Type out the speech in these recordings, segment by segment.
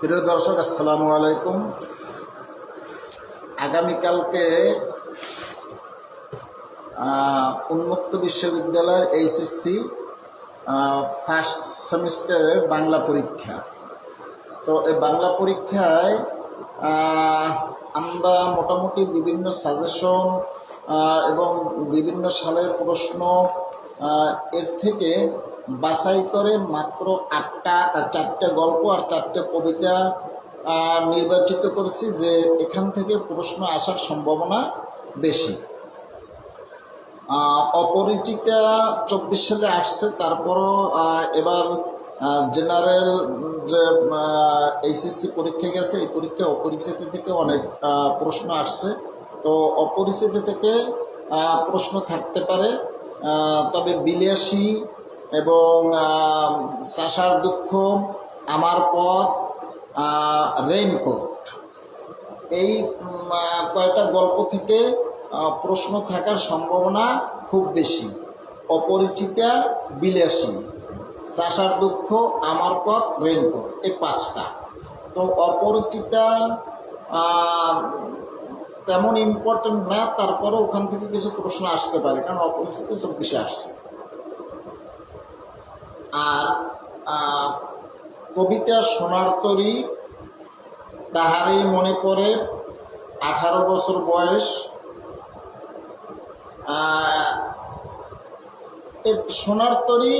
প্রিয় দর্শক, আসসালামু আলাইকুম। আগামীকালকে উন্মুক্ত বিশ্ববিদ্যালয়ের এইচএসসি ফার্স্ট সেমিস্টারের বাংলা পরীক্ষা। তো এই বাংলা পরীক্ষায় আমরা মোটামুটি বিভিন্ন সাজেশন এবং বিভিন্ন সালের প্রশ্ন এর থেকে বাছাই করে মাত্র 4টে গল্প আর 4টে কবিতা নির্বাচিত করছি, যে এখান থেকে প্রশ্ন আসার সম্ভাবনা বেশি। অপরিচিতা 24 সালে আসছে, তারপরও এবার জেনারেল যে এইচএসসি পরীক্ষা গেছে, এই পরীক্ষা অপরিচিতি থেকে অনেক প্রশ্ন আসছে। তো অপরিচিতি থেকে প্রশ্ন থাকতে পারে, তবে বিলাসী এবং চাষার দুঃখ, আমার পথ, রেইনকোট, এই কয়টা গল্প থেকে প্রশ্ন থাকার সম্ভাবনা খুব বেশি। অপরিচিতা, বিলাসী, চাষার দুঃখ, আমার পথ, রেইনকোট, এই 5টা। তো অপরিচিতা তেমন ইম্পর্টেন্ট না, তারপরে ওখান থেকে কিছু প্রশ্ন আসতে পারে, কারণ অপরিচিতা 24 আসছে। আর কবিতা সোনার তরী, তাহারই মনে পড়ে, 18 বছর বয়স। সোনার তরী,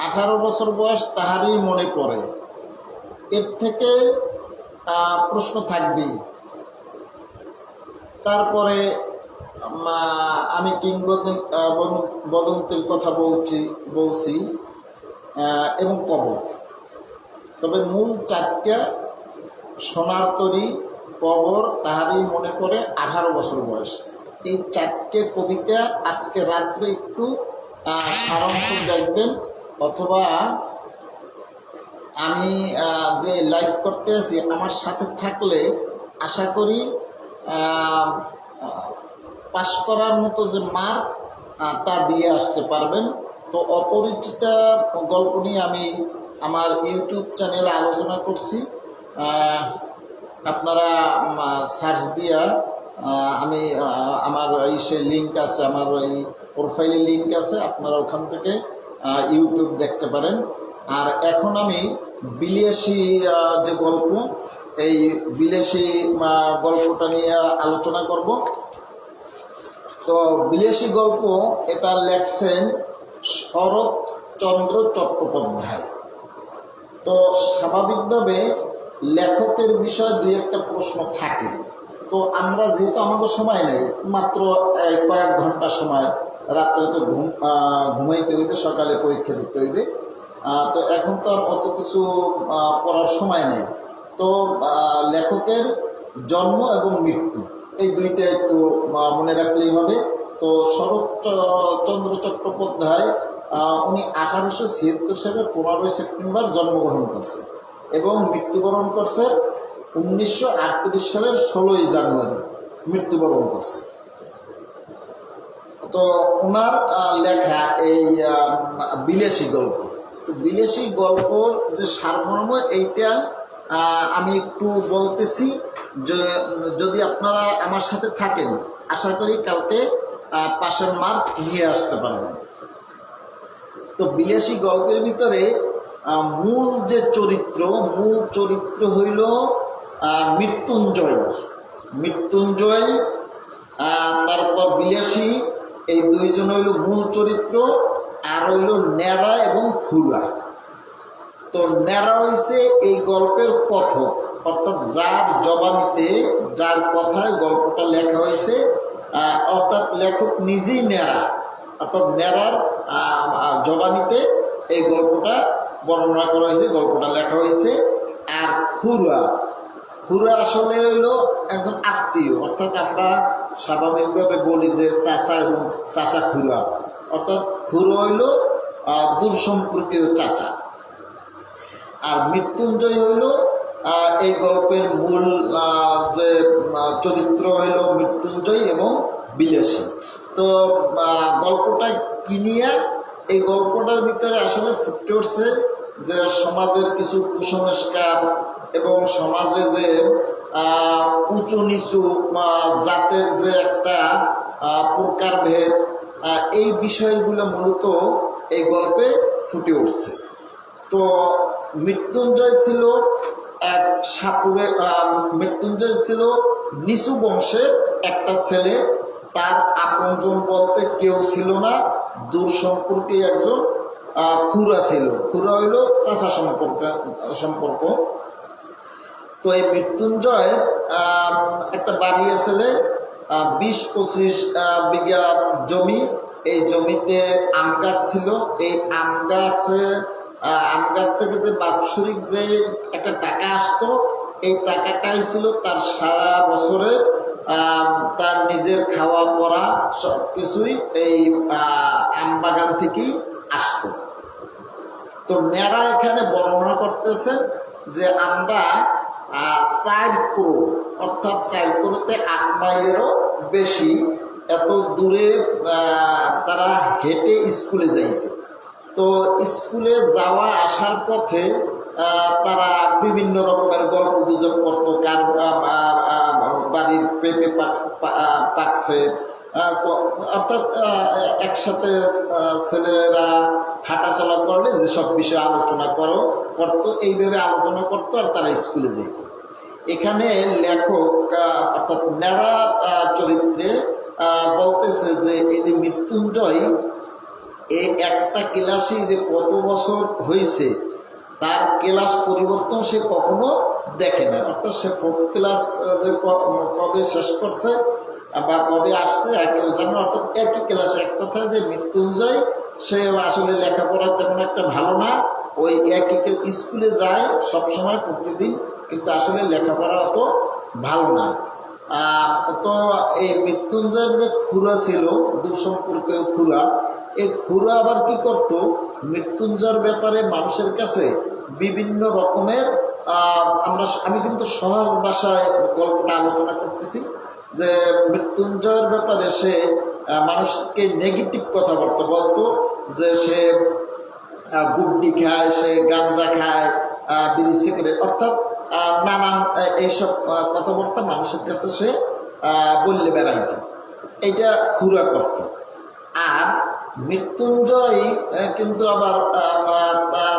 18 বছর বয়স, তাহারই মনে পড়ে, এর থেকে প্রশ্ন থাকবেই। তারপরে আমি কিংবদন্তির কথা বলছি এবং কবর। তবে মূল 4টা সোনার তরী, কবর, তাহারই মনে পড়ে, 18 বছর বয়স, এই 4টে কবিতা আজকে রাত্রে একটু সারাংশ দেখবেন, অথবা আমি যে লাইভ করতে আছি আমার সাথে থাকলে আশা করি পাস করার মতো যে মার্ক তা দিয়ে আসতে পারবেন। তো অপরিচিতা গল্প নিয়ে আমি আমার ইউটিউব চ্যানেলে আলোচনা করছি, আপনারা সার্চ দিয়া আমি আমার সেই লিঙ্ক আছে, আমার এই প্রোফাইলে লিঙ্ক আছে, আপনারা ওখান থেকে ইউটিউব দেখতে পারেন। আর এখন আমি বিলাসী যে গল্প, এই বিলাসী গল্পটা নিয়ে আলোচনা করব। তো বিলাসী গল্প এটা লেখছেন শরৎচন্দ্র চট্টোপাধ্যায়। তো স্বাভাবিকভাবে লেখকের বিষয়ে 2-1টা প্রশ্ন থাকে। তো আমরা যেহেতু আমাদের সময় নেই, মাত্র কয়েক ঘন্টা সময়, রাত্রে তো ঘুমাইতে হইবে, সকালে পরীক্ষা দিতে হইবে, তো এখন তো আর অত কিছু পড়ার সময় নেই। তো লেখকের জন্ম এবং মৃত্যু, এই 2টা একটু মনে রাখলেই হবে। তো শরৎচন্দ্র চট্টোপাধ্যায় উনি 1876 সালে 15 সেপ্টেম্বর জন্মগ্রহণ করছে এবং মৃত্যুবরণ করছে 1938 সালের 16 জানুয়ারি মৃত্যুবরণ করছে। তো ওনার লেখা এই বিলাসী গল্প, তো বিলাসী গল্পর যে সারমর্ম এইটা আমি একটু বলতেছি, যে যদি আপনারা আমার সাথে থাকেন আশা করি কালকে পাশের মার্ক নিয়ে আসতে পারবেন। তো বিলাসী গল্পের ভিতরে মূল চরিত্র হইল মৃত্যুঞ্জয়, তারপর বিলাসী, এই 2জন হইল মূল চরিত্র। আর হইল ন্যাড়া এবং খুড়া। তো ন্যাড়া হইছে এই গল্পের কথক, অর্থাৎ যার জবানিতে, যার কথায় গল্পটা লেখা হয়েছে, অর্থাৎ লেখক নিজেই ন্যাড়া, অর্থাৎ ন্যাড়ার জবানিতে এই গল্পটা বর্ণনা করা হয়েছে, গল্পটা লেখা হয়েছে। আর খুড়া আসলে হইল একজন আত্মীয়, অর্থাৎ আমরা স্বাভাবিকভাবে বলি যে চাচা এবং চাচা খুড়া, অর্থাৎ খুড়ো হইল দূর সম্পর্কীয় চাচা। আর মৃত্যুঞ্জয় হইল এই গল্পের মূল যে চরিত্র হইল মৃত্যুঞ্জয় এবং বিলাসী। তো গল্পটা কি নিয়ে, এই গল্পটার ভিতরে আসলে ফুটে উঠছে যে সমাজের কিছু কুসংস্কার এবং সমাজে যে উঁচু নিচু জাতের যে একটা প্রকারভেদ, এই বিষয়গুলো মূলত এই গল্পে ফুটে উঠছে। তো মৃত্যুঞ্জয় ছিল এক সাপুরে, মৃত্যুঞ্জয় ছিল নিচু বংশের একটা ছেলে। তার আপনজন বলতে কেউ ছিল না, দূর সম্পর্কে একজন খুড়া ছিল। খুড়া হইল চাচা সম্পর্ক। তো এই মৃত্যুঞ্জয় একটা বাড়ি ছেলে 20-25 বিঘা জমি। এই জমিতে আম গাছ ছিল। এই আম গাছ থেকে যে বাৎসরিক যে একটা টাকা আসতো, এই টাকাটাই ছিল তার সারা বছরে তার নিজের খাওয়া পড়া সব কিছুই এই আম বাগান থেকেই আসতো। তো নেড়া এখানে বর্ণনা করতেছেন যে আমরা 4 ক্রোড়, অর্থাৎ 4 ক্রোড়তে 8 মাইলেরও বেশি এত দূরে তারা হেঁটে স্কুলে যাইত। তো স্কুলে যাওয়া আসার পথে তারা বিভিন্ন রকমের গল্প গুজব করতো, কার বাড়ির পেঁপে পাকছে, অর্থাৎ একসাথে ছেলেরা হাঁটাচলা করলে যেসব বিষয়ে আলোচনা করতো, এইভাবে আলোচনা করতো আর তারা স্কুলে যেত। এখানে লেখক অর্থাৎ নেড়া চরিত্রে বলতেছে যে এই যে মৃত্যুঞ্জয় এই একটা ক্লাসই যে কত বছর হয়েছে তার ক্লাস পরিবর্তন সে কখনো দেখে না। অর্থাৎ সে 4th ক্লাস কবে শেষ করছে বা কবে আসছে কেউ জানে। অর্থাৎ একই ক্লাসে, এক কথা যে মৃত্যুঞ্জয় সে আসলে লেখাপড়া তেমন একটা ভালো না, ওই একই স্কুলে যায় সবসময় প্রতিদিন, কিন্তু আসলে লেখাপড়া অত ভালো না। তো এই মৃত্যুঞ্জয়ের যে খুড়া ছিল, দুঃসম্পর্কীয় খুড়া, এই খুড়া আবার কি করত, মৃত্যুঞ্জয়ের ব্যাপারে মানুষের কাছে বিভিন্ন রকমের আমি কিন্তু সহজ ভাষায় গল্পটা আলোচনা করতেছি, যে মৃত্যুঞ্জয়ের ব্যাপারে সে মানুষকে নেগেটিভ কথাবার্তা বলতো, যে সে গুড্ডি খায়, সে গাঞ্জা খায়, বিড়ি সিগারেট, অর্থাৎ নানান এইসব কথাবার্তা মানুষের কাছে সে বললে বেড়াইত। এইটা খুড়া করত। আর মৃত্যুঞ্জয় কিন্তু আবার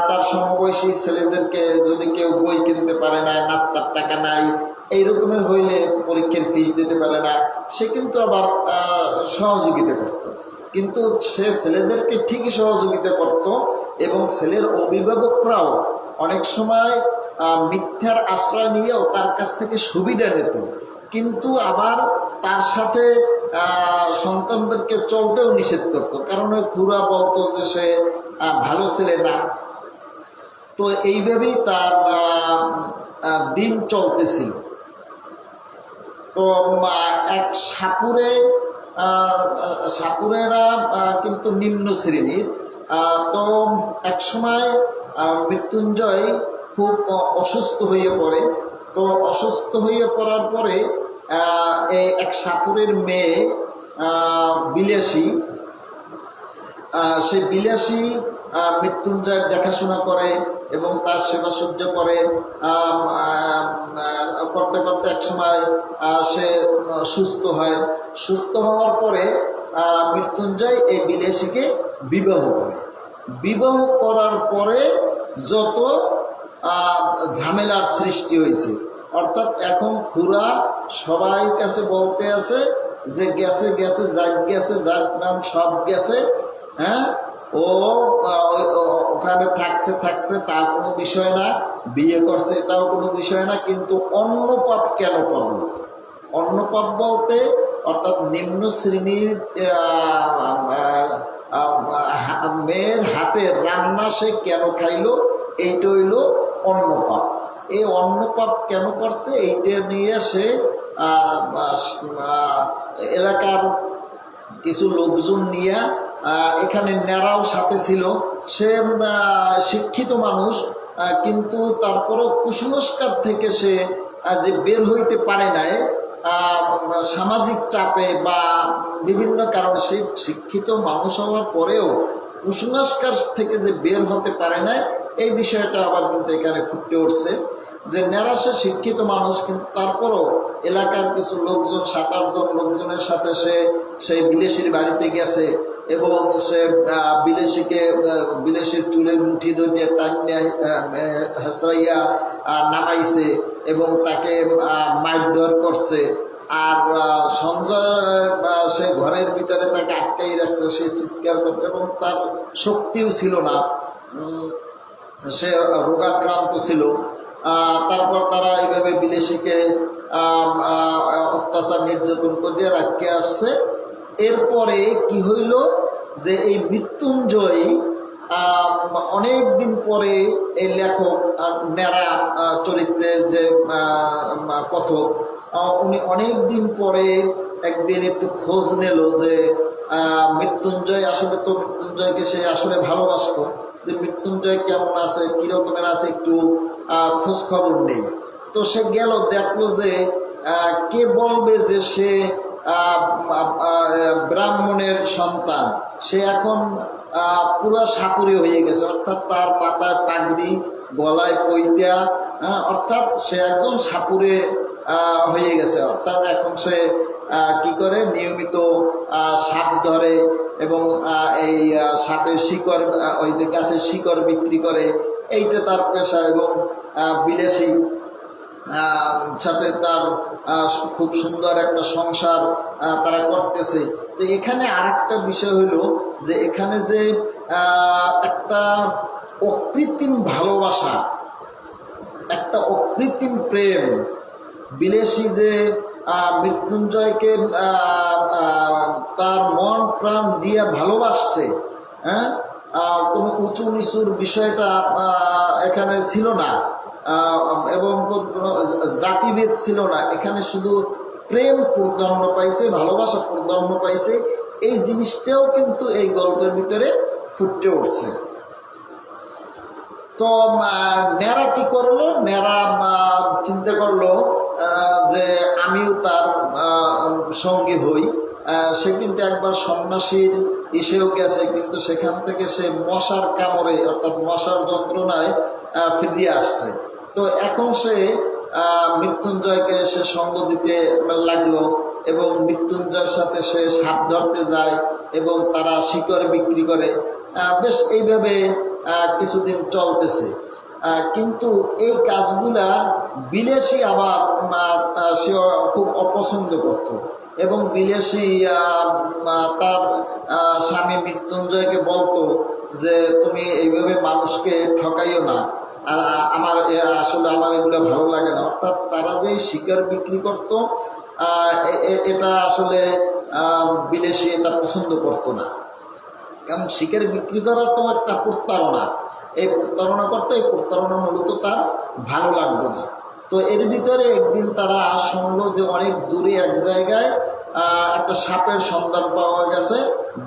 তার সমবয়সী ছেলেদেরকে যদি কেউ বই কিনতে পারে না, নাস্তার টাকা নাই, এই রকমের হইলে পরীক্ষার ফিস দিতে পারে না, সে কিন্তু আবার সহযোগিতা করত। কিন্তু সে ছেলেদেরকে ঠিকই সহযোগিতা করত এবং ছেলের অভিভাবকরাও অনেক সময় মিথ্যার আশ্রয় নিয়েও তার কাছ থেকে সুবিধা নিত, কিন্তু আবার তার সাথে সন্তানদেরকে চলতেও নিষেধ করত, কারণ ওই খুড়া বলতো যে সে ভালো ছেলে না। তো এইভাবেই তার দিন চলতেছিল। তো এক সাপুরেরা কিন্তু নিম্ন শ্রেণীর। তো এক সময় মৃত্যুঞ্জয় খুব অসুস্থ হয়ে পড়ে। তো অসুস্থ হয়ে পড়ার পরে এক সাপুরের মেয়ে বিলাসী, সে বিলাসী মৃত্যুঞ্জয়ের দেখাশোনা করে এবং তার সেবা সহ্য করে। করতে করতে এক সময় সে সুস্থ হয়। সুস্থ হওয়ার পরে মৃত্যুঞ্জয় এই বিলাসীকে বিবাহ করে। বিবাহ করার পরে যত ঝামেলার সৃষ্টি হয়েছে, অর্থাৎ এখন খুড়া সবাই কাছে বলতে আছে যে গেছে গেছে, যাক গেছে, যাক নাম সব গেছে, হ্যাঁ, ও ওখানে থাকছে তা কোনো বিষয় না, বিয়ে করছে এটাও কোনো বিষয় না, কিন্তু অন্য পাপ কেন করল? অন্য পাপ বলতে অর্থাৎ নিম্ন শ্রেণীর মেয়ের হাতে রান্না সে কেন খাইলো, এইটা হইল অন্য পাপ। এই অন্য পাপ কেন করছে এইটা নিয়ে সে এলাকার কিছু লোকজন নিয়ে, এখানে নেড়াও সাথে ছিল, সে শিক্ষিত মানুষ, কিন্তু তারপরও কুসংস্কার থেকে সে যে বের হইতে পারে নাই, সামাজিক চাপে বা বিভিন্ন কারণে সে শিক্ষিত মানুষ হওয়ার পরেও কুসংস্কার থেকে যে বের হতে পারে নাই, এই বিষয়টা আবার কিন্তু এখানে ফুটে উঠছে যে ন্যাড়া সে শিক্ষিত মানুষ, কিন্তু তারপরও এলাকার কিছু লোকজন 7-8 জন লোকজনের সাথে সে সেই বিলেসির বাড়িতে গেছে এবং সে বিলেসির চুলের মুঠি ধরিয়ে টানিয়া হেসরাইয়া নামাইছে এবং তাকে মারধর করছে। আর সঞ্জয় সে ঘরের ভিতরে তাকে আটকাই রাখছে, সে চিৎকার করছে এবং তার শক্তিও ছিল না, সে রোগাক্রান্ত ছিল। তারপর তারা এইভাবে বিলেসিকে অত্যাচার নির্যাতন করিয়া রাখতে আসছে। এরপরে কি হইল যে এই মৃত্যুঞ্জয় অনেক দিন পরে এই লেখক ন্যাড়া চরিত্রের যে কথক, উনি অনেক দিন পরে একদিন একটু খোঁজ নিল যে মৃত্যুঞ্জয় আসলে, তো মৃত্যুঞ্জয়কে সে আসলে ভালোবাসতো, যে মৃত্যুঞ্জয় কেমন আছে, কিরকমের আছে, একটু খোঁজ খবর নেই। তো সে গেল, দেখলো যে কে বলবে যে সে ব্রাহ্মণের সন্তান, সে এখন পুরো সাপুরে হয়ে গেছে, অর্থাৎ তার পাতায় পাগড়ি, গলায় পৈতা, অর্থাৎ সে একজন সাপুরে হয়ে গেছে। অর্থাৎ এখন সে কি করে, নিয়মিত সাপ ধরে এবং এই সাপের শিকড়, ওই গাছের শিকড় বিক্রি করে, এইটা তার পেশা। এবং বিলেসী সাথে তার খুব সুন্দর একটা সংসার তারা করতেছে। তো এখানে আরেকটা বিষয় হলো যে এখানে যে একটা অকৃত্রিম ভালোবাসা, একটা অকৃত্রিম প্রেম, বিলেসী যে মৃত্যুঞ্জয়কে তার মন প্রাণ দিয়ে ভালোবাসছে, হ্যাঁ, কোনো উঁচু নিচুর বিষয়টা এখানে ছিল না এবং কোনো জাতিভেদ ছিল না, এখানে শুধু প্রেম প্রাধান্য পাইছে, ভালোবাসা প্রাধান্য পাইছে। এই জিনিসটাও কিন্তু এই গল্পের ভিতরে ফুটে উঠছে। তো ন্যাড়া কি করলো, ন্যাড়া চিন্তা করলো যে আমিও তার সঙ্গী হই। সে কিন্তু একবার সন্ন্যাসীর এসেও গেছে, কিন্তু সেখান থেকে সে মশার কামড়ে, অর্থাৎ মশার যন্ত্রণায় ফিরিয়ে আসছে। তো এখন সে মৃত্যুঞ্জয়কে সে সঙ্গ দিতে লাগলো এবং মৃত্যুঞ্জয়ের সাথে সে সাপ ধরতে যায় এবং তারা শিকড় বিক্রি করে। বেশ এইভাবে কিছুদিন চলতেছে। কিন্তু এই কাজগুলা বিলেসী আবার সে খুব অপছন্দ করত এবং বিলেসী তার স্বামী মৃত্যুঞ্জয়কে বলতো যে তুমি এইভাবে মানুষকে ঠকাইও না, আর আসলে আমার এগুলো ভালো লাগে না। অর্থাৎ তারা যে শিকার বিক্রি করত, এটা আসলে বিলেসী এটা পছন্দ করতো না, কারণ শিকার বিক্রি করা তো একটা প্রতারণা, এই প্রতারণা করতে, এই প্রতারণা মূলত তার ভালো লাগতো না। তো এর ভিতরে একদিন তারা শুনলো যে অনেক দূরে এক জায়গায় একটা সাপের সন্ধান পাওয়া গেছে,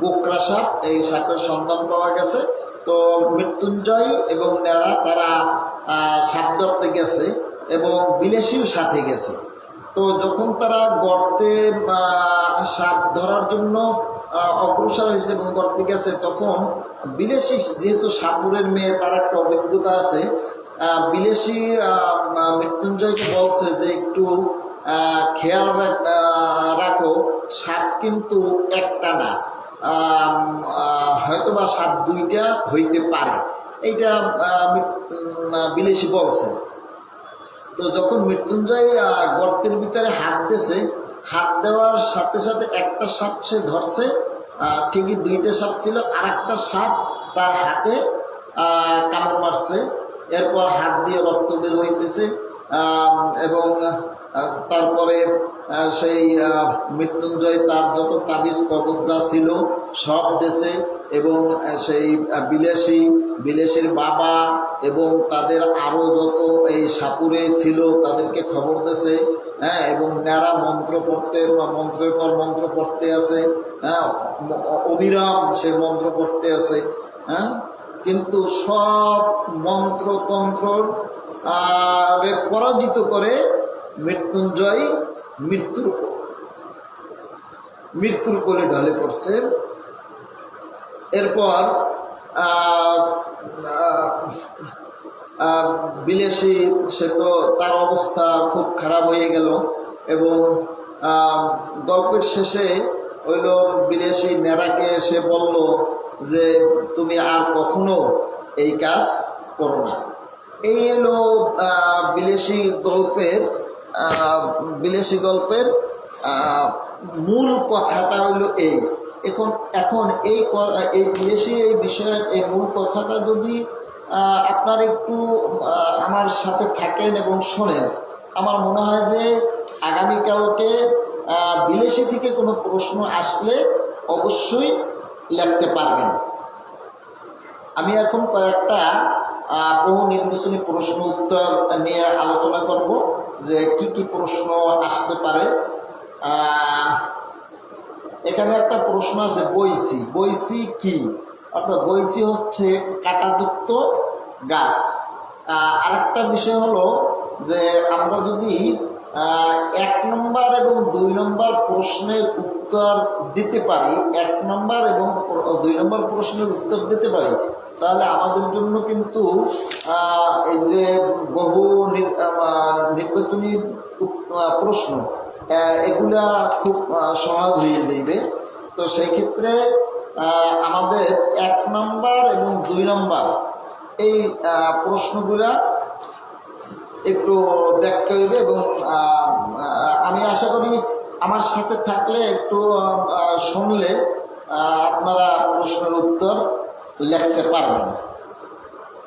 গোকরা সাপ, এই সাপের সন্ধান পাওয়া গেছে। তো মৃত্যুঞ্জয় এবং ন্যাড়া তারা সাপ ধরতে গেছে এবং বিলেসীও সাথে গেছে। তো যখন তারা গর্তে সাপ ধরার জন্য অগ্রসর হয়েছে এবং গর্তে গেছে, তখন বিলেসী যেহেতু সাপুরের মেয়ে, তার একটা অভিজ্ঞতা আছে, বিলেসী মৃত্যুঞ্জয়কে বলছে যে একটু খেয়াল রাখো, সাপ কিন্তু একটা না, হয়তোবা সাপ দুইটা হইতে পারে, এইটা বিলেসী বলছে। তো যখন মৃত্যুঞ্জয় গর্তের ভিতরে হাত দিয়েছে, হাত দেওয়ার সাথে সাথে একটা সাপ সে ধরছে, ঠিকই দুইটা সাপ ছিল, আর একটা সাপ তার হাতে কামড় মারছে। এরপর হাত দিয়ে রক্ত বের হইতেছে এবং তারপরে সেই মৃত্যুঞ্জয় তার যত তাবিজ কবজ যা ছিল সব দেশে এবং সেই বিলেসীর বাবা এবং তাদের আরও যত এই সাপুরে ছিল তাদেরকে খবর দেছে। হ্যাঁ, এবং ন্যাড়া মন্ত্রের পর মন্ত্র পড়তে আছে, হ্যাঁ, অবিরাম সে মন্ত্র পড়তে আছে। হ্যাঁ, কিন্তু সব মন্ত্রতন্ত্র পরাজিত করে মৃত্যুঞ্জয় মৃত্যুর কোলে ঢলে পড়ছে। এরপর বিলাসী সে তো তার অবস্থা খুব খারাপ হয়ে গেল এবং গল্পের শেষে হইল বিলাসী নেড়াকে এসে বলল যে তুমি আর কখনো এই কাজ করো না। এই হলো বিলাসী গল্পের মূল কথাটা হইল এই। এখন এই বিলাসী এই বিষয়ের এই মূল কথাটা যদি আপনারা একটু আমার সাথে থাকেন এবং শোনেন, আমার মনে হয় যে আগামীকালকে বিলাসী থেকে কোনো প্রশ্ন আসলে অবশ্যই লিখতে পারবেন। আমি এখন কয়েকটা বহু নির্বাচনী প্রশ্ন উত্তর নিয়ে আলোচনা করব যে কি কি প্রশ্ন আসতে পারে। এখানে একটা প্রশ্ন আছে বৈশি কি, অর্থাৎ বৈশি হচ্ছে কাঁটাযুক্ত গাছ। আরেকটা বিষয় হলো যে আমরা যদি 1 নম্বর এবং 2 নম্বর প্রশ্নের উত্তর দিতে পারি, 1 নম্বর এবং 2 নম্বর প্রশ্নের উত্তর দিতে পারি, তাহলে আমাদের জন্য কিন্তু এই যে বহু নির্বাচনী প্রশ্ন এগুলা খুব সহজ হয়ে যাইবে। তো সেই ক্ষেত্রে আমাদের 1 নম্বর এবং 2 নম্বর এই প্রশ্নগুলা একটু দেখতে হইবে এবং আমি আশা করি আমার সাথে থাকলে একটু শুনলে আপনারা প্রশ্নের উত্তর লিখতে পারবেন।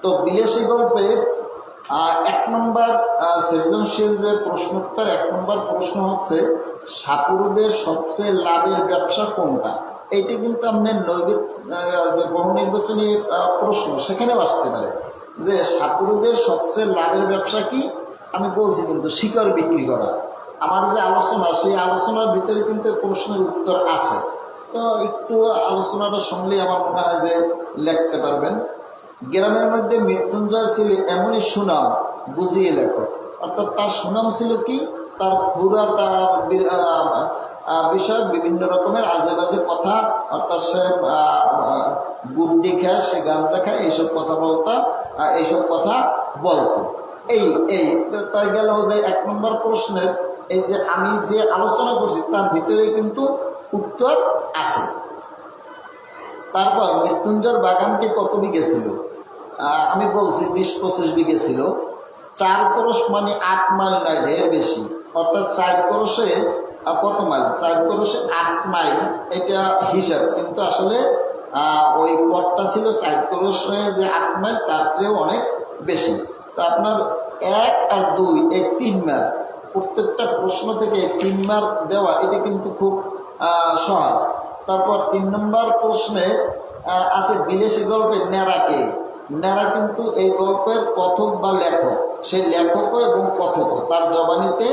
তো বিলাসী গল্পে 1 নম্বর সৃজনশীল যে প্রশ্নোত্তর 1 নম্বর প্রশ্ন হচ্ছে সাপুরুদের সবচেয়ে লাভের ব্যবসা কোনটা। এইটি কিন্তু আপনার যে বহু নির্বাচনী প্রশ্ন সেখানেও আসতে পারে যে সাপুরুদের সবচেয়ে লাভের ব্যবসা কি। আমি বলছি কিন্তু শিকড় বিক্রি করা। আমার যে আলোচনা সেই আলোচনার ভিতরে কিন্তু প্রশ্নের উত্তর আছে। তো একটু আলোচনাটা শুনলেই আমার মনে হয় যে লিখতে পারবেন। গ্রামের মধ্যে মৃত্যুঞ্জয় ছিল এমনই সুনাম বুঝিয়ে লেখো, অর্থাৎ তার সুনাম ছিল কি, তার ঘোরা, তার বিষয় বিভিন্ন রকমের আজে বাজে কথা, অর্থাৎ সে গুড্ডি খায়, সে গাঁজা খায়, এইসব কথা বলতো। এই তাই গেল যে 1 নম্বর প্রশ্নের এই যে আমি যে আলোচনা করছি তার ভিতরে কিন্তু উত্তর আছে। তারপর মৃত্যুঞ্জয়ের বাগানটি কত বিঘে ছিল? আমি বলছি 20-25 বিঘে ছিল। 4 ক্রোশ মানে 8 মাইল নয়, ঢের বেশি, অর্থাৎ 4 ক্রোশে কত মাইল? 4 ক্রোশে 8 মাইল, এটা হিসাব, কিন্তু আসলে ওই পথটা ছিল 4 ক্রোশে যে 8 মাইল তার চেয়েও অনেক বেশি। তো আপনার 1 আর 2 এই 3 মার্ক, প্রত্যেকটা প্রশ্ন থেকে 3 মার্ক দেওয়া, এটা কিন্তু খুব সহজ। তারপর 3 নম্বর প্রশ্নে আছে বিলাসী গল্পের নেড়াকে। নেড়া কিন্তু এই গল্পের কথক বা লেখক, সেই লেখকও এবং কথকও তার জবানিতে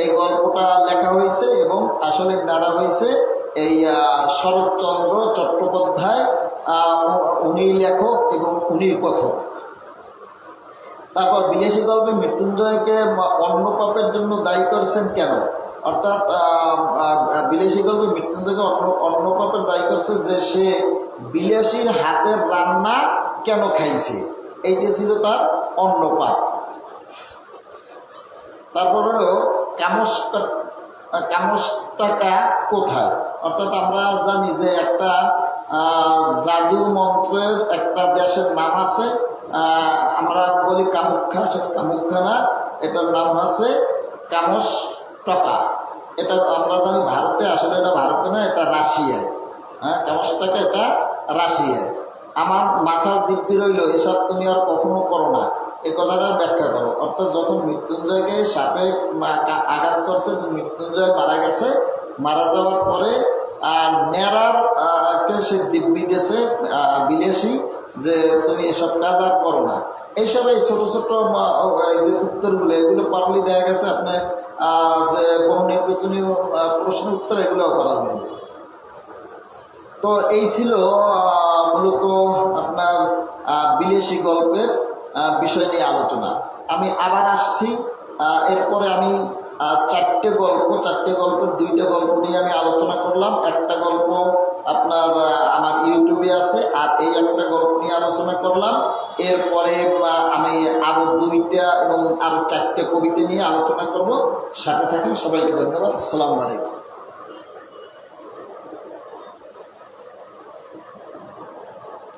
এই গল্পটা লেখা হয়েছে এবং আসলে নেড়া হয়েছে এই শরৎচন্দ্র চট্টোপাধ্যায়, উনি লেখক এবং উনি কথক। তারপর বিলাসী গল্পে মৃত্যুঞ্জয়কে অন্য পাপের জন্য দায়ী করছেন কেন? অর্থাৎ বিলাসী গল্পে মৃত্যুঞ্জয়কে অন্য পাপের দায়ী করছে যে সে বিলাসীর হাতের রান্না কেন খাইছে, এইটা ছিল তার অন্য পাপ। তারপর হলো কামসটাকা কোথায়? অর্থাৎ আমরা জানি যে একটা জাদু মন্ত্রের একটা দেশের নাম আছে, আমরা বলি কামুখ্যা, সেটা কামুখ্যা না, এটার নাম আছে কামসটাকা। এটা আমরা জানি ভারতে, আসলে এটা ভারতে না, এটা রাশিয়ায়। হ্যাঁ, কামসটাকা এটা রাশিয়ায়। আমার মাথার দিব্যি রইল এসব তুমি আর কখনো করো না, এই কথাটা ব্যাখ্যা করো। অর্থাৎ যখন মৃত্যুঞ্জয়কে সাপে আঘাত করছে, মৃত্যুঞ্জয় মারা গেছে, মারা যাওয়ার পরে নেড়ার কে সে দিব্যি দিয়েছে বিলাসী যে তুমি এসব কাজ আর করো না। এইসব এই ছোটো ছোটো যে উত্তরগুলো, এগুলো পারলেই দেখা গেছে আপনার যে বহু নির্বাচনীয় প্রশ্ন উত্তর এগুলোও করা যায়। তো এই ছিল মূলত আপনার বিলাসী গল্পের বিষয় নিয়ে আলোচনা। আমি আবার আসছি, এরপরে আমি 4টে গল্পের 2টা গল্প নিয়ে আমি আলোচনা করলাম। একটা গল্প আপনার আমার ইউটিউবে আছে। আর এই একটা গল্প নিয়ে আলোচনা করলাম। এরপরে আমি আরো 2টা এবং আরো 4টে কবিতা নিয়ে আলোচনা করব। সাথে থাকেন। সবাইকে ধন্যবাদ। আসসালামু আলাইকুম।